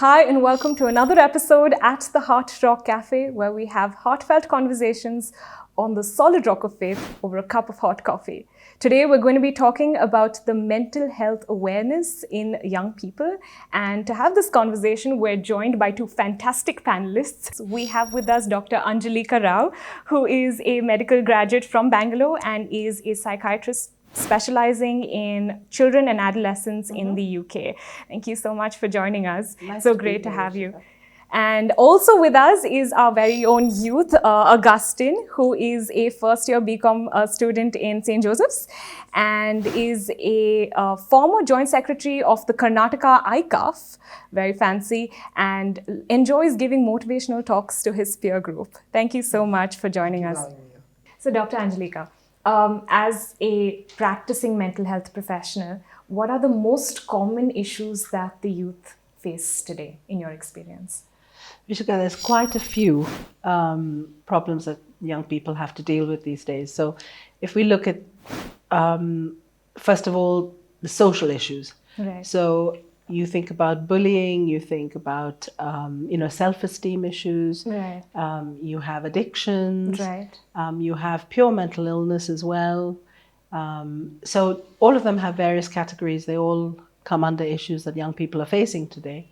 Hi, and welcome to another episode at the Heart Rock Cafe, where we have heartfelt conversations on the solid rock of faith over a cup of hot coffee. Today, we're going to be talking about the mental health awareness in young people. And to have this conversation, we're joined by two fantastic panelists. We have with us Dr. Angeliqueka Rao, who is a medical graduate from Bangalore and is a psychiatrist specializing in children and adolescents in the UK. Thank you so much for joining us. Nice so to great be to here, have you. Rishika. And also with us is our very own youth, Augustine, who is a first-year BCom student in St. Joseph's and is a former joint secretary of the Karnataka ICAF, very fancy, and enjoys giving motivational talks to his peer group. Thank you so much for joining us. So, Dr. Angeliqueka, as a practicing mental health professional, what are the most common issues that the youth face today, in your experience? Rishika, there's quite a few problems that young people have to deal with these days. So if we look at, first of all, the social issues. Right. So you think about bullying, you think about, self-esteem issues. Right. You have addictions. Right. You have pure mental illness as well. So all of them have various categories. They all come under issues that young people are facing today.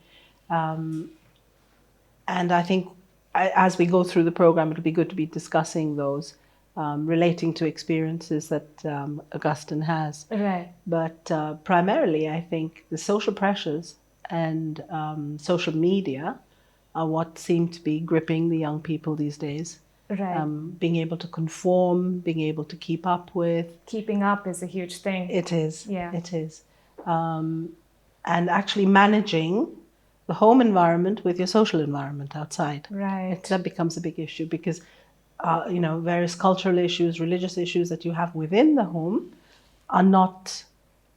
And I think as we go through the program, it'll be good to be discussing those, relating to experiences that Augustine has. Right. But primarily, I think the social pressures and social media are what seem to be gripping the young people these days. Right. Being able to conform, being able to keep up with. Keeping up is a huge thing. It is. Yeah. It is. And actually managing the home environment with your social environment outside. Right. That becomes a big issue because, various cultural issues, religious issues that you have within the home are not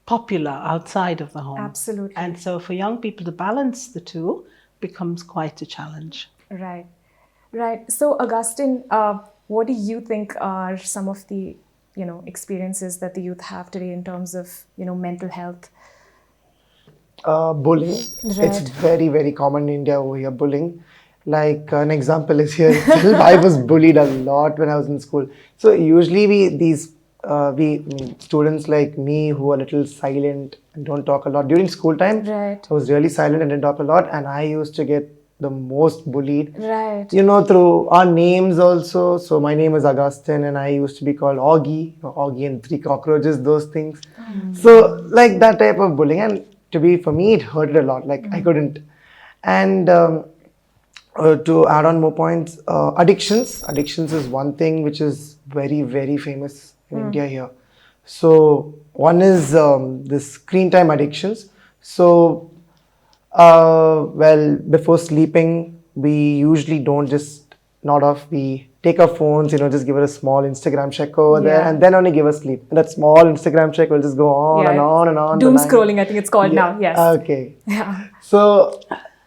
popular outside of the home. Absolutely. And so for young people to balance the two becomes quite a challenge. Right. Right. So, Augustine, what do you think are some of the, experiences that the youth have today in terms of, mental health? Bullying. Right. It's very, very common in India over here, bullying. Like an example is here itself. I was bullied a lot when I was in school. So usually students like me who are a little silent and don't talk a lot during school time. Right. I was really silent and didn't talk a lot, and I used to get the most bullied. Right. Through our names also. So my name is Augustine and I used to be called Augie, Augie and three cockroaches, those things. So like that type of bullying. And for me, it hurted a lot. Like I couldn't. And to add on more points, addictions. Addictions is one thing which is very, very famous in India here. So one is the screen time addictions. So before sleeping, we usually don't just nod off. We take our phones, just give it a small Instagram check over there, and then only give us sleep. And that small Instagram check will just go on and on and on. Doom scrolling, I think it's called now. Yes. Okay. Yeah. So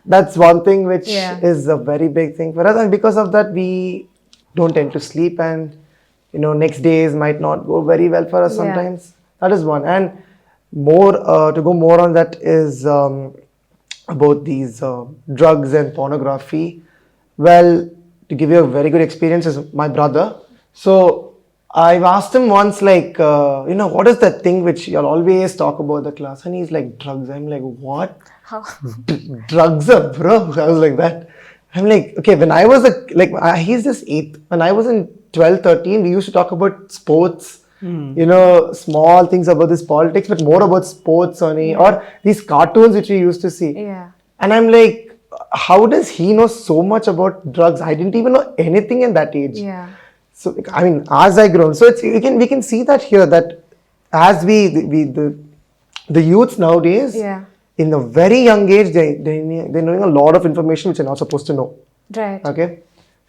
that's one thing which is a very big thing for us, and because of that, we don't tend to sleep, and next days might not go very well for us sometimes. That is one, and more to go more on that is about these drugs and pornography. Well, to give you a very good experience is my brother. So I've asked him once, like, what is that thing which you'll always talk about the class? And he's like, drugs. I'm like, what? How? Drugs, bro. I was like that. I'm like, okay, when I was he's just 8th. When I was in 12, 13, we used to talk about sports. Small things about this politics, but more about sports only, or these cartoons which we used to see. Yeah. And I'm like, how does he know so much about drugs? I didn't even know anything in that age. Yeah. So as I grown, so we can see that here, that as the youths nowadays, in a very young age, they're knowing a lot of information which they're not supposed to know. Right. Okay.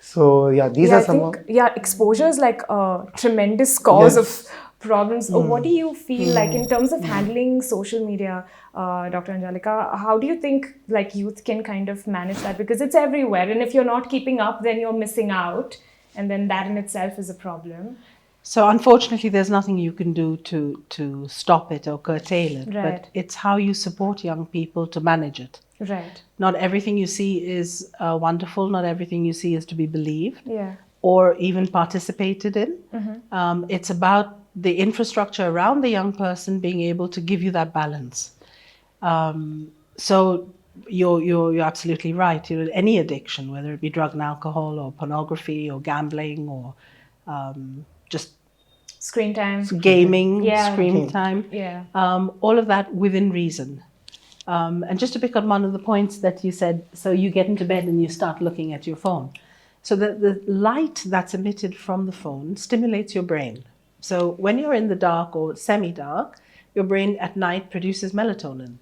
So these are some. Exposure is like a tremendous cause of problems. What do you feel like in terms of handling social media, Dr. Angeliqueka? How do you think like youth can kind of manage that? Because it's everywhere, and if you're not keeping up, then you're missing out, and then that in itself is a problem. So unfortunately, there's nothing you can do to stop it or curtail it. Right. But it's how you support young people to manage it. Right. Not everything you see is wonderful. Not everything you see is to be believed Yeah. or even participated in. Mm-hmm. It's about the infrastructure around the young person being able to give you that balance. So you're absolutely right. You know, any addiction, whether it be drug and alcohol or pornography or gambling or just Screen time. gaming, Yeah. screen time, Yeah. all of that within reason. And just to pick on one of the points that you said, so you get into bed and you start looking at your phone. So the light that's emitted from the phone stimulates your brain. So when you're in the dark or semi-dark, your brain at night produces melatonin,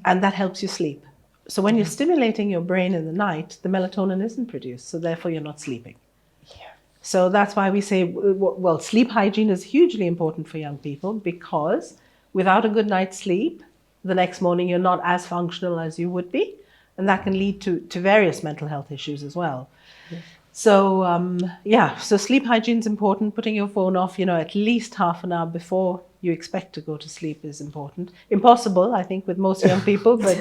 and that helps you sleep. So when you're stimulating your brain in the night, the melatonin isn't produced, so therefore you're not sleeping. So that's why we say, well, sleep hygiene is hugely important for young people, because without a good night's sleep, the next morning you're not as functional as you would be, and that can lead to various mental health issues as well. So so sleep hygiene is important. Putting your phone off, at least half an hour before you expect to go to sleep is important. Impossible, I think, with most young people, but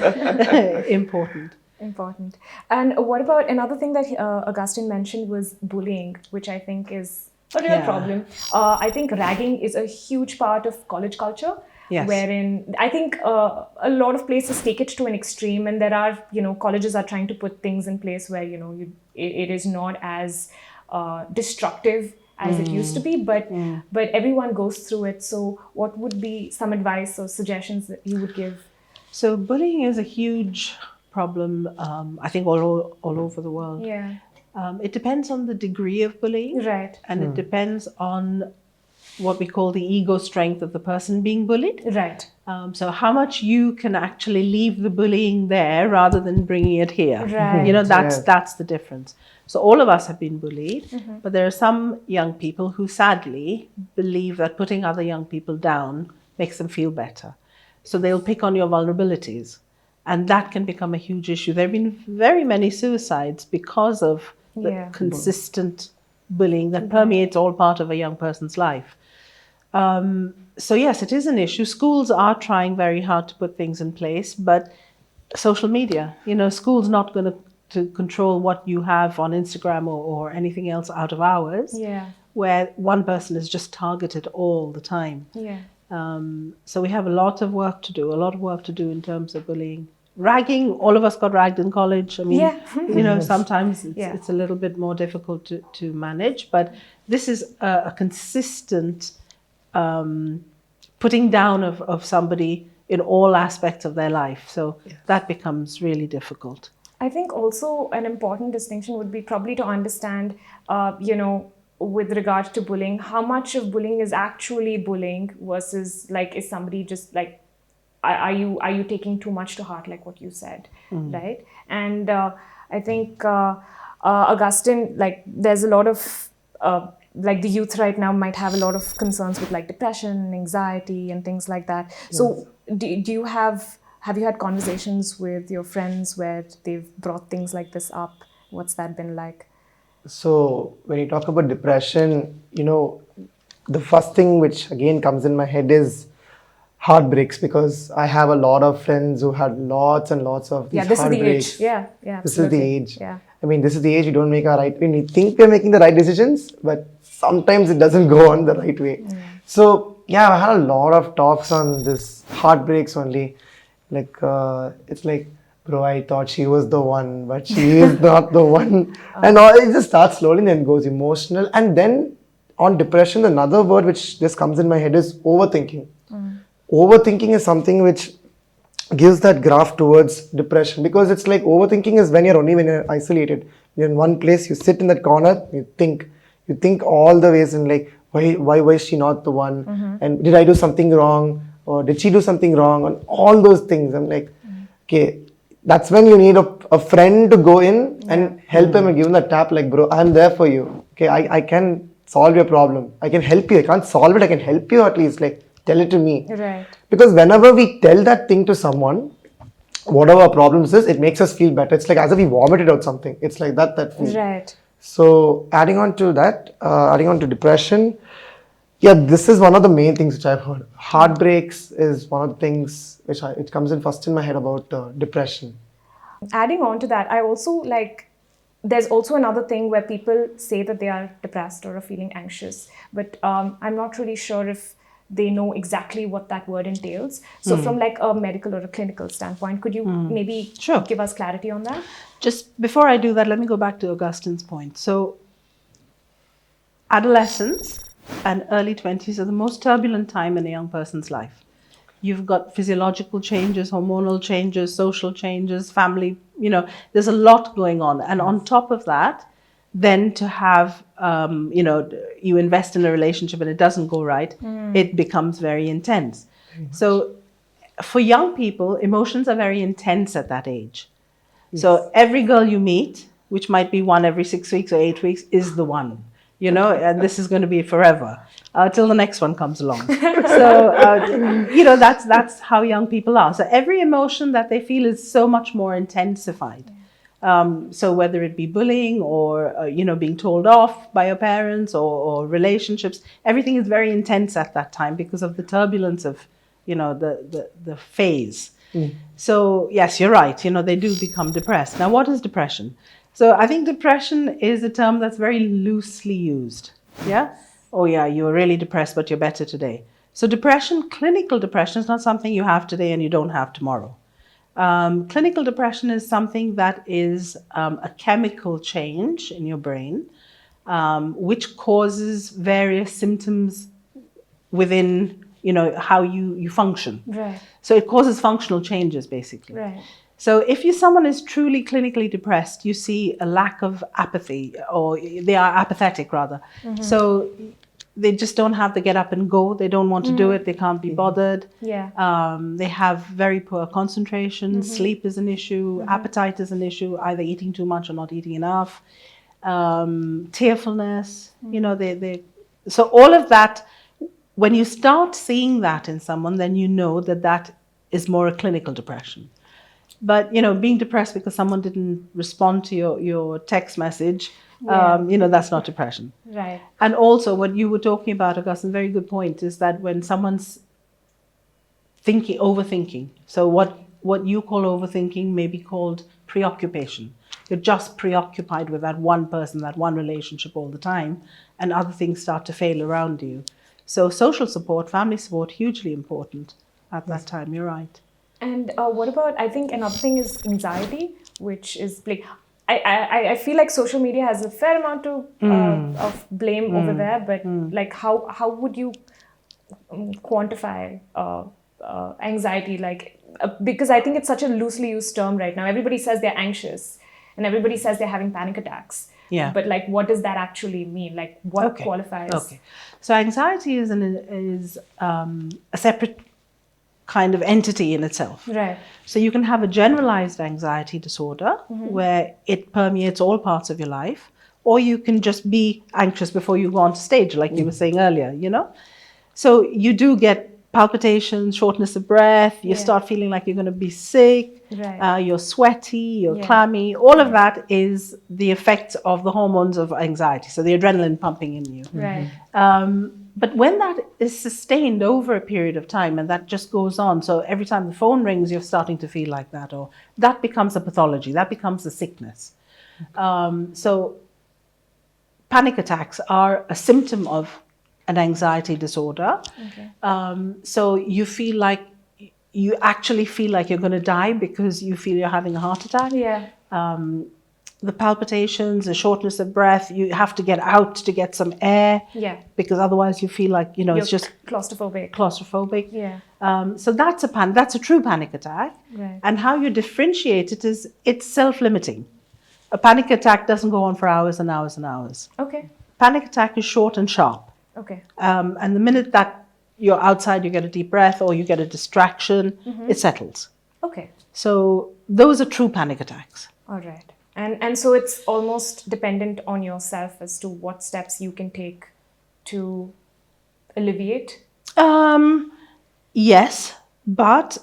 important. Important. And what about another thing that Augustine mentioned was bullying, which I think is a real problem. I think ragging is a huge part of college culture. Yes. Wherein I think a lot of places take it to an extreme, and there are, colleges are trying to put things in place where, it is not as destructive as it used to be, but everyone goes through it. So what would be some advice or suggestions that you would give? So bullying is a huge problem, I think, all over the world. Yeah. It depends on the degree of bullying. Right. And it depends on what we call the ego strength of the person being bullied. Right. So how much you can actually leave the bullying there rather than bringing it here. Right. That's the difference. So all of us have been bullied, but there are some young people who sadly believe that putting other young people down makes them feel better. So they'll pick on your vulnerabilities, and that can become a huge issue. There have been very many suicides because of the consistent bullying that permeates all part of a young person's life. So yes, it is an issue. Schools are trying very hard to put things in place, but social media, school's not going to control what you have on Instagram or anything else out of hours, where one person is just targeted all the time. So we have a lot of work to do, in terms of bullying. Ragging, all of us got ragged in college. I mean, sometimes it's a little bit more difficult to manage, but this is a consistent putting down of somebody in all aspects of their life. So that becomes really difficult. I think also an important distinction would be probably to understand, with regard to bullying, how much of bullying is actually bullying versus is somebody just are you taking too much to heart, like what you said, right? And I think Augustine, there's a lot of the youth right now might have a lot of concerns with depression, anxiety, and things like that. So do you have you had conversations with your friends where they've brought things like this up? What's that been like? So when you talk about depression, the first thing which again comes in my head is heartbreaks, because I have a lot of friends who had lots and lots of these heartbreaks. Is the age. Yeah, this is the age. Yeah. I mean, this is the age we don't make our right. We think we're making the right decisions, but sometimes it doesn't go on the right way. So I had a lot of talks on this heartbreaks only. It's bro, I thought she was the one, but she is not the one. And it just starts slowly and then goes emotional. And then on depression, another word which just comes in my head is overthinking. Overthinking is something which gives that graph towards depression, because it's overthinking is when you're isolated. You're in one place, you sit in that corner, you think all the ways in why is she not the one? And did I do something wrong? Or did she do something wrong? And all those things. I'm okay, that's when you need a friend to go in and help him and give him that tap, bro, I'm there for you. Okay, I can solve your problem. I can help you. I can't solve it. I can help you at least. Tell it to me. Right. Because whenever we tell that thing to someone, whatever our problems is, it makes us feel better. It's as if we vomited out something. It's that feel. Right. So adding on to that, adding on to depression, Yeah, this is one of the main things which I've heard. Heartbreaks is one of the things which it comes in first in my head about depression. Adding on to that, I also like, there's also another thing where people say that they are depressed or are feeling anxious, but I'm not really sure if they know exactly what that word entails. So from like a medical or a clinical standpoint, could you maybe Sure. give us clarity on that? Just before I do that, let me go back to Augustine's point. So adolescence and early 20s are the most turbulent time in a young person's life. You've got physiological changes, hormonal changes, social changes, family, there's a lot going on. And on top of that, then to have, you invest in a relationship and it doesn't go right, it becomes very intense. So for young people, emotions are very intense at that age. Yes. So every girl you meet, which might be one every 6 weeks or 8 weeks, is the one. And this is going to be forever till the next one comes along. So, that's how young people are. So every emotion that they feel is so much more intensified. So whether it be bullying or, being told off by your parents or relationships, everything is very intense at that time because of the turbulence of, the phase. So yes, you're right. They do become depressed. Now, what is depression? So I think depression is a term that's very loosely used. Yeah? Oh yeah, you were really depressed, but you're better today. So depression, clinical depression, is not something you have today and you don't have tomorrow. Clinical depression is something that is a chemical change in your brain, which causes various symptoms within, how you function. Right. So it causes functional changes, basically. Right. So if someone is truly clinically depressed, you see a lack of apathy, or they are apathetic rather. So they just don't have the get up and go. They don't want to do it. They can't be bothered. Yeah. They have very poor concentration. Sleep is an issue. Appetite is an issue, either eating too much or not eating enough. Tearfulness, so all of that, when you start seeing that in someone, then you know that is more a clinical depression. But, being depressed because someone didn't respond to your text message, that's not depression. Right. And also what you were talking about, Augustine, very good point, is that when someone's overthinking, so what you call overthinking may be called preoccupation. You're just preoccupied with that one person, that one relationship all the time, and other things start to fail around you. So social support, family support, hugely important at that time. You're right. And what about, I think another thing is anxiety, which is like, I feel like social media has a fair amount of blame over there, but like how would you quantify anxiety? Like, because I think it's such a loosely used term right now. Everybody says they're anxious and everybody says they're having panic attacks. Yeah. But like, what does that actually mean? Like, what qualifies? Okay. So anxiety is a separate kind of entity in itself. Right. So you can have a generalized anxiety disorder where it permeates all parts of your life, or you can just be anxious before you go on stage, like you were saying earlier, So you do get palpitations, shortness of breath, you start feeling like you're going to be sick, you're sweaty, you're clammy. All of that is the effects of the hormones of anxiety, so the adrenaline pumping in you. Right. But when that is sustained over a period of time and that just goes on, so every time the phone rings, you're starting to feel like that, or that becomes a pathology, that becomes a sickness. So panic attacks are a symptom of an anxiety disorder. So you feel like, you actually feel like you're going to die because you feel you're having a heart attack. Yeah. The palpitations, the shortness of breath, you have to get out to get some air. Yeah. Because otherwise you feel like, You're it's just claustrophobic. Yeah. So that's a true panic attack. Right. And how you differentiate it is, it's self-limiting. A panic attack doesn't go on for hours and hours and hours. Okay. Panic attack is short and sharp. Okay. And the minute that you're outside, you get a deep breath or you get a distraction, it settles. Okay. So those are true panic attacks. All right. And so it's almost dependent on yourself as to what steps you can take to alleviate? Yes, but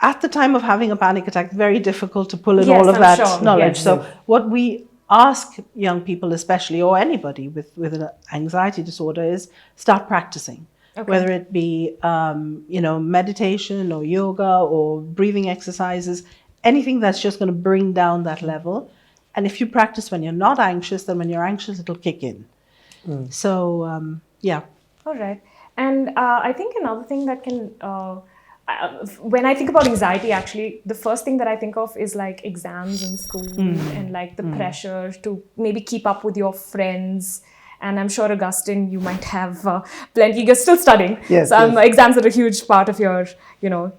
at the time of having a panic attack, very difficult to pull in Yes, all of I'm that sure. knowledge. Yes. So what we ask young people especially, or anybody with an anxiety disorder, is start practicing. Okay. Whether it be, meditation or yoga or breathing exercises, anything that's just going to bring down that level. And if you practice when you're not anxious, then when you're anxious, it'll kick in. So, yeah. All right. And I think another thing that can, when I think about anxiety, actually, the first thing that I think of is like exams in school and like the pressure to maybe keep up with your friends. And I'm sure, Augustine, you might have plenty. You're still studying. Yes, So yes. exams are a huge part of your,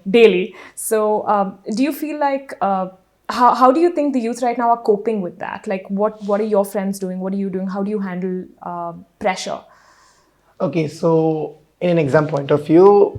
daily. So do you feel like, how do you think the youth right now are coping with that? Like, what are your friends doing? What are you doing? How do you handle pressure? Okay, so in an exam point of view,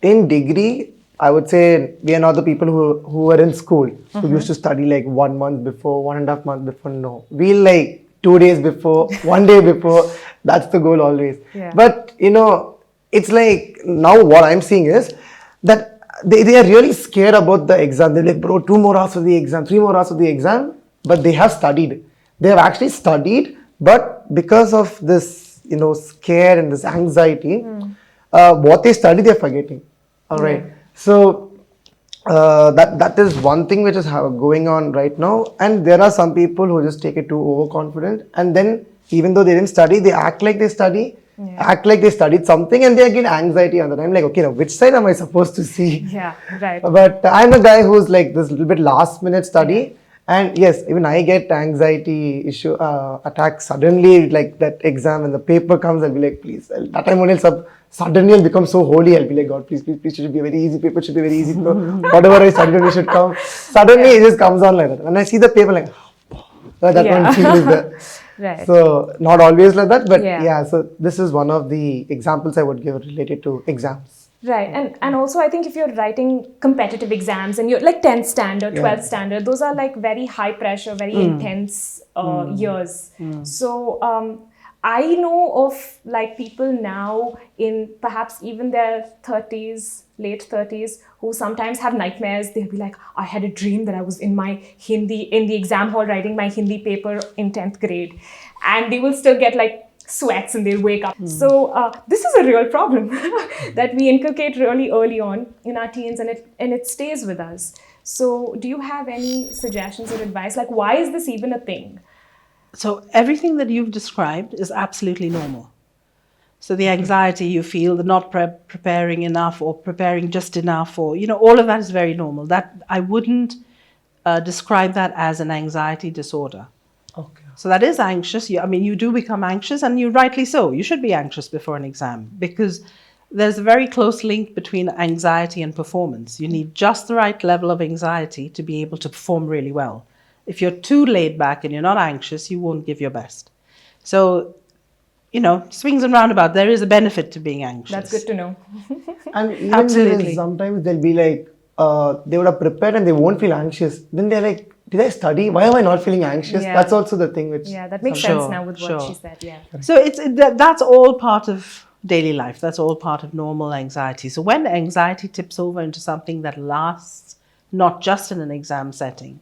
in degree, I would say we are not the people who were in school, who used to study like 1 month before, 1.5 months before. No, we like 2 days before, 1 day before. That's the goal always. Yeah. But it's like now what I'm seeing is that they are really scared about the exam. They're like, bro, 2 more hours for the exam, 3 more hours for the exam. But they have studied. They have actually studied, but because of this scare and this anxiety, what they study they're forgetting. All right. So that is one thing which is going on right now. And there are some people who just take it too overconfident, and then even though they didn't study, they act like they study, act like they studied something, and they get anxiety on that. I'm like, okay, now which side am I supposed to see? Yeah, right. But I'm a guy who's like this little bit last minute study. And yes, even I get anxiety attacks suddenly, like that exam and the paper comes, I'll be like, please. That time only suddenly I'll become so holy. I'll be like, God, please, please, please, should be a very easy paper, should be very easy. Whatever I studied only should come. Suddenly it just comes on like that. And I see the paper like, that one feels there. Right. So not always like that, but so this is one of the examples I would give related to exams. Right. And also I think if you're writing competitive exams and you're like 10th standard, 12th standard, those are like very high pressure, very intense years. So I know of like people now in perhaps even their 30s, late 30s, who sometimes have nightmares. They'll be like, I had a dream that I was in my Hindi, in the exam hall writing my Hindi paper in 10th grade. And they will still get like sweats and they'll wake up. So this is a real problem that we inculcate really early on in our teens, and it stays with us. So do you have any suggestions or advice? Like, why is this even a thing? So everything that you've described is absolutely normal. So the anxiety you feel, the not preparing enough or preparing just enough, or all of that is very normal. That I wouldn't describe that as an anxiety disorder. Okay. So that is anxious. You do become anxious, and you rightly so. You should be anxious before an exam, because there's a very close link between anxiety and performance. You need just the right level of anxiety to be able to perform really well. If you're too laid back and you're not anxious, you won't give your best. So, swings and roundabouts, there is a benefit to being anxious. That's good to know. And even Absolutely. sometimes they'll be like, they would have prepared and they won't feel anxious. Then they're like, did I study? Why am I not feeling anxious? Yeah. That's also the thing which... Yeah, that makes Sure, sense now with what sure. she said. Yeah. So that's all part of daily life. That's all part of normal anxiety. So when anxiety tips over into something that lasts, not just in an exam setting,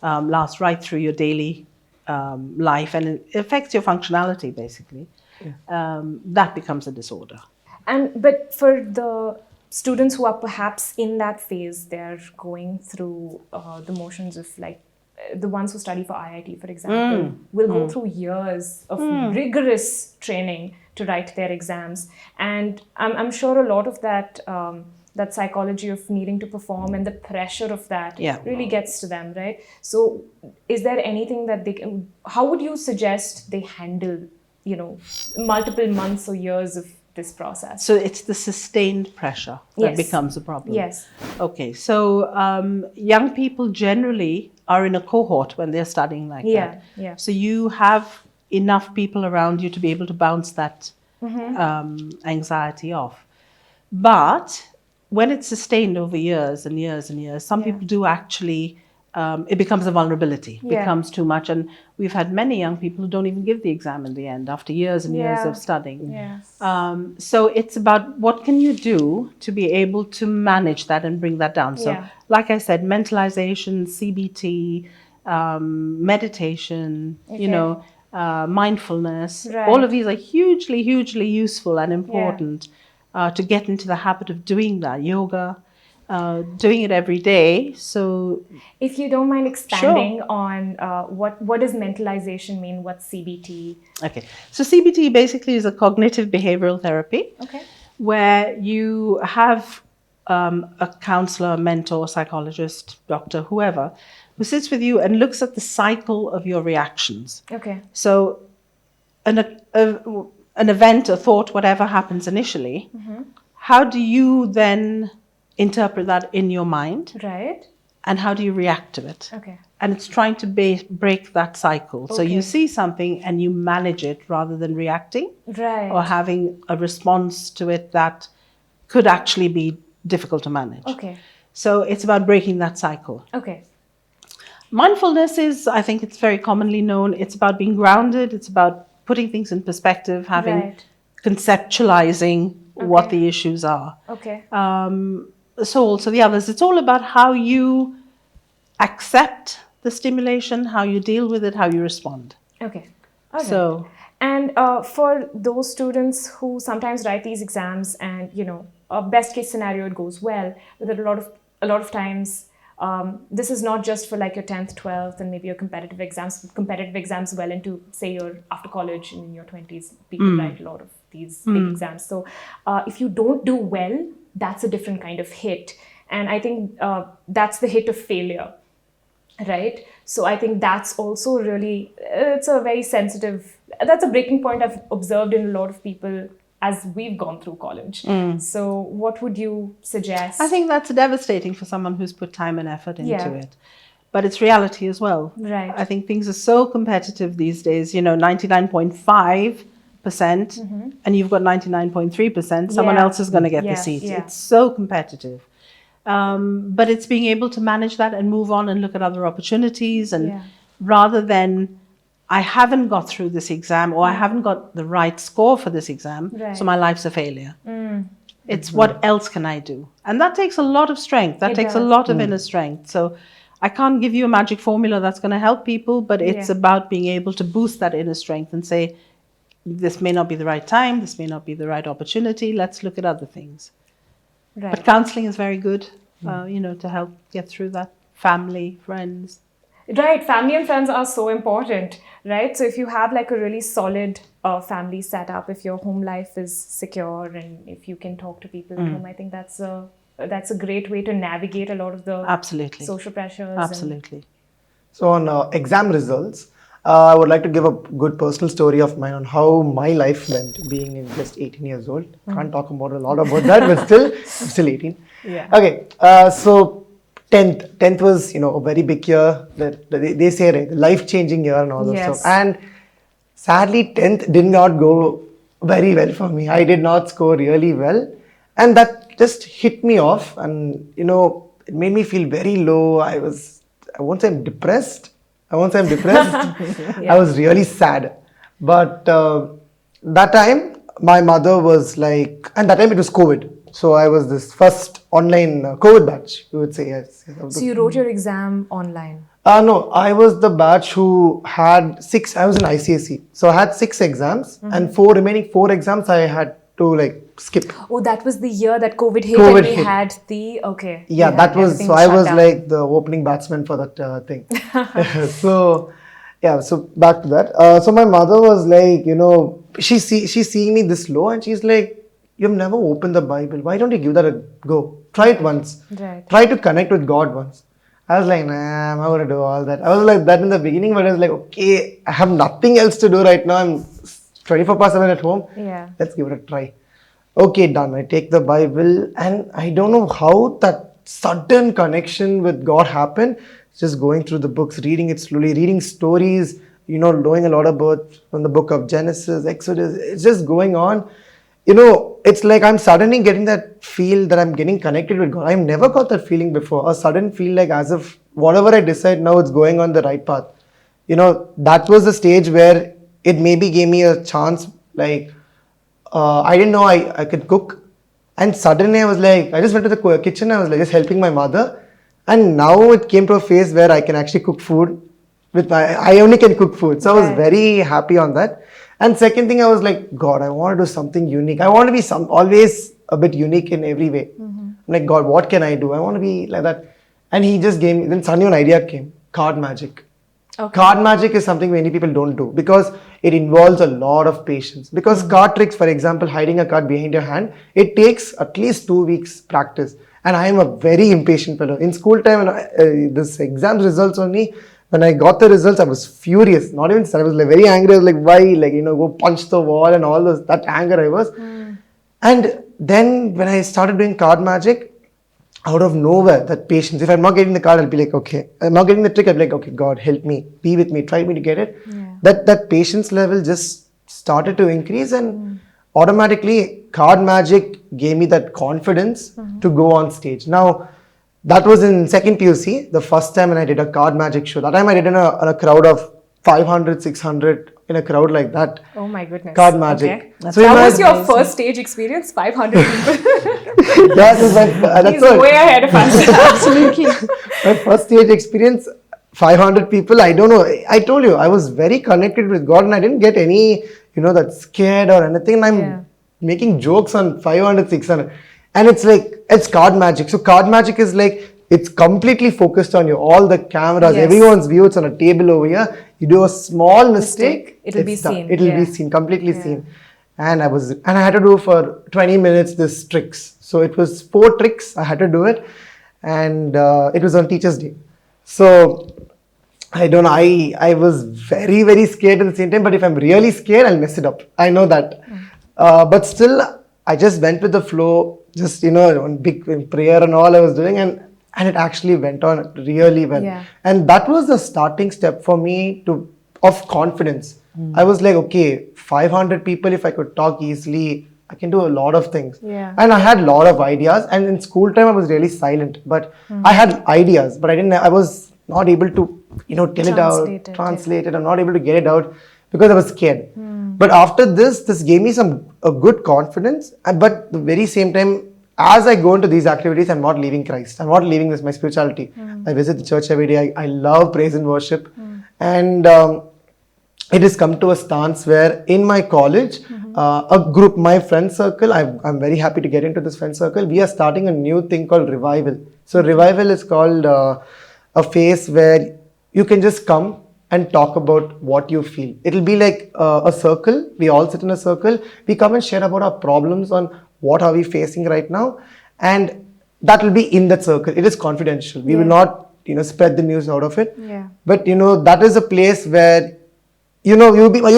lasts right through your daily life, and it affects your functionality basically, that becomes a disorder. But for the students who are perhaps in that phase, they're going through the motions of like the ones who study for IIT, for example, will go through years of rigorous training to write their exams. And I'm sure a lot of that that psychology of needing to perform and the pressure of that really gets to them, right? So is there anything that they can, how would you suggest they handle, multiple months or years of this process? So it's the sustained pressure that becomes a problem. Yes. Okay, so young people generally are in a cohort when they're studying like that. Yeah. So you have enough people around you to be able to bounce that anxiety off. But when it's sustained over years and years and years, some people do actually, it becomes a vulnerability, becomes too much. And we've had many young people who don't even give the exam in the end after years and years of studying. Yes. So it's about what can you do to be able to manage that and bring that down. So like I said, mentalization, CBT, meditation, Okay. mindfulness. Right. All of these are hugely, hugely useful and important to get into the habit of doing that. Yoga, doing it every day. So, If you don't mind expanding on what does mentalization mean? What's CBT? okay. So CBT basically is a cognitive behavioral therapy. Okay. Where you have a counselor, mentor, psychologist, doctor, whoever, who sits with you and looks at the cycle of your reactions. Okay. So an event, a thought, whatever happens initially, how do you then interpret that in your mind? Right. And how do you react to it? Okay. And it's trying to break that cycle. So you Okay. see something and you manage it rather than reacting Right. or having a response to it that could actually be difficult to manage. Okay. So it's about breaking that cycle. Okay. Mindfulness is, I think it's very commonly known, it's about being grounded, it's about putting things in perspective, having Right. conceptualizing what the issues are. Okay. So also the others, it's all about how you accept the stimulation, how you deal with it, how you respond. Okay. All right. So, And for those students who sometimes write these exams, and best case scenario it goes well, but there are a lot of times this is not just for like your 10th, 12th, and maybe your competitive exams well into, say, your after college and in your 20s. People write a lot of these big exams. So if you don't do well, that's a different kind of hit, and I think that's the hit of failure. Right. So I think that's also really, it's a very sensitive, that's a breaking point I've observed in a lot of people as we've gone through college. So what would you suggest? I think that's devastating for someone who's put time and effort into Yeah. it. But it's reality as well. Right. I think things are so competitive these days, 99.5%, and you've got 99.3%, someone Yeah. else is going to get the Yeah, seat. yeah. It's so competitive. But it's being able to manage that and move on and look at other opportunities. And Yeah. rather than, I haven't got through this exam or I haven't got the right score for this exam, Right. so my life's a failure. It's what else can I do? And that takes a lot of strength. That It takes a does. lot of inner strength. So I can't give you a magic formula that's going to help people, but it's Yeah. about being able to boost that inner strength and say, this may not be the right time, this may not be the right opportunity, let's look at other things. Right. But counseling is very good, to help get through that. Family, friends. Right, family and friends are so important, right? So if you have like a really solid family setup, if your home life is secure, and if you can talk to people at home, I think that's a great way to navigate a lot of the Absolutely. social pressures. Absolutely. So on exam results, I would like to give a good personal story of mine on how my life went being in just 18 years old. Can't talk about a lot about that, but still, I'm still 18. Yeah. Okay, so 10th was, a very big year. That they say, right, life-changing year and all that Yes. stuff. And sadly, 10th did not go very well for me. I did not score really well. And that just hit me off. And, it made me feel very low. I won't say I'm depressed. I was really sad. But that time, my mother was like, and that time it was COVID. So I was this first online COVID batch, you would say. Yes. So you wrote your exam online? No, I was the batch who had 6, I was in ICSE. So I had 6 exams and remaining 4 exams I had to skip. Oh, that was the year that COVID hit COVID and we hit. had the, okay. Yeah, we that had was, everything so I shut was down. like the opening batsman for that thing. So back to that. So my mother was like, she's seeing me this low and she's like, you've never opened the Bible. Why don't you give that a go? Try it once. Right. Try to connect with God once. I was like, nah, I'm not going to do all that. I was like that in the beginning, but I was like, okay, I have nothing else to do right now. I'm 24/7 at home. Yeah. Let's give it a try. Okay, done. I take the Bible and I don't know how that sudden connection with God happened. Just going through the books, reading it slowly, reading stories, knowing a lot about from the book of Genesis, Exodus. It's just going on. It's like I'm suddenly getting that feel that I'm getting connected with God. I've never got that feeling before. A sudden feel like as if whatever I decide now, it's going on the right path. That was the stage where it maybe gave me a chance. I didn't know I could cook. And suddenly I was like, I just went to the kitchen. I was like just helping my mother. And now it came to a phase where I can actually cook food. I only can cook food. So I was very happy on that. And second thing, I was like, God, I want to do something unique. I want to be always a bit unique in every way. I'm like, God, what can I do? I want to be like that. And he just gave me, then suddenly an idea came, card magic. Okay. Card magic is something many people don't do because it involves a lot of patience. Because card tricks, for example, hiding a card behind your hand, it takes at least 2 weeks practice. And I am a very impatient fellow. In school time, this exams results only, when I got the results, I was furious. Not even, I was like very angry. I was like, why? Like, go punch the wall and all those, that anger I was. And then when I started doing card magic, out of nowhere, that patience. If I'm not getting the card, I'll be like, okay. I'm not getting the trick, I'll be like, okay, God, help me. Be with me. Try me to get it. Yeah. That patience level just started to increase, and automatically card magic gave me that confidence to go on stage. Now, that was in second PUC, the first time when I did a card magic show. That time I did in a crowd of 500, 600, in a crowd like that. Oh my goodness. Card magic. Okay. So that was your first stage experience? 500 people? That's He's way ahead of us. Absolutely. My first stage experience, 500 people. I don't know. I told you, I was very connected with God and I didn't get any, that scared or anything. And I'm making jokes on 500, 600. And it's like, it's card magic. So card magic is like, it's completely focused on you. All the cameras, everyone's view, it's on a table over here. You do a small mistake, it'll be seen. It'll be seen, completely seen. And I had to do for 20 minutes this tricks. So it was 4 tricks. I had to do it. And it was on Teacher's Day. So I don't know. I was very, very scared at the same time. But if I'm really scared, I'll mess it up. I know that. But still, I just went with the flow. Just, on big prayer and all I was doing. And it actually went on really well. Yeah. And that was the starting step for me of confidence. I was like, okay, 500 people, if I could talk easily, I can do a lot of things. Yeah. And I had a lot of ideas. And in school time, I was really silent. But I had ideas, but I was not able to, translate it. I'm not able to get it out because I was scared. But after this gave me a good confidence. But at the very same time, as I go into these activities, I'm not leaving Christ. I'm not leaving my spirituality. I visit the church every day. I love praise and worship. And it has come to a stance where in my college, a group, my friend circle, I'm very happy to get into this friend circle. We are starting a new thing called Revival. So Revival is called a phase where you can just come and talk about what you feel. It'll be like a circle. We all sit in a circle. We come and share about our problems on what are we facing right now, and that will be in that circle. It is confidential. We will not, spread the news out of it. Yeah. But that is a place where, you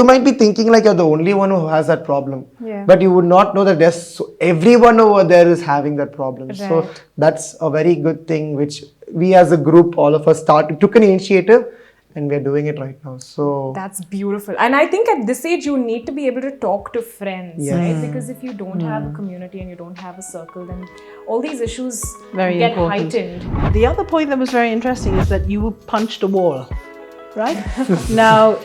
might be thinking like you're the only one who has that problem. Yeah. But you would not know that everyone over there is having that problem. Right. So that's a very good thing, which we as a group, all of us took an initiative. And we're doing it right now. So that's beautiful. And I think at this age, you need to be able to talk to friends, right? Because if you don't have a community and you don't have a circle, then all these issues get heightened. The other point that was very interesting is that you punched a wall, right? Now,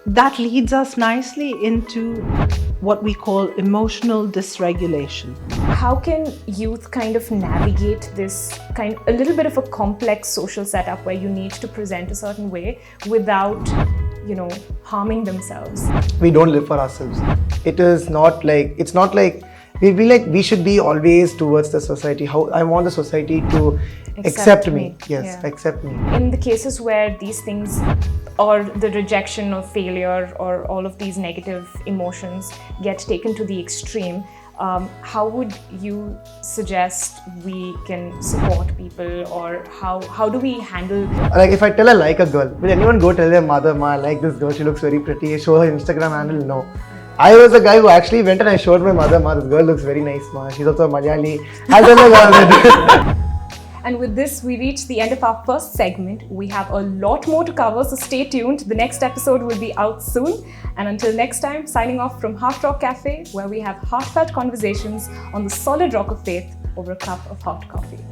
that leads us nicely into what we call emotional dysregulation. How can youth kind of navigate this a little bit of a complex social setup where you need to present a certain way without, harming themselves? We don't live for ourselves. It's not like we should be always towards the society. How I want the society to accept me. Yes, accept me. In the cases where these things or the rejection or failure or all of these negative emotions get taken to the extreme, how would you suggest we can support people, or how do we handle? Like if I tell I like a girl, will anyone go tell their mother, "Ma, I like this girl, she looks very pretty, show her Instagram handle"? No. I was a guy who actually went and I showed my mother, "Ma, this girl looks very nice, ma. She's also a Malayali." I don't know. And with this, we reach the end of our first segment. We have a lot more to cover, so stay tuned. The next episode will be out soon. And until next time, signing off from Heart Rock Cafe, where we have heartfelt conversations on the solid rock of faith over a cup of hot coffee.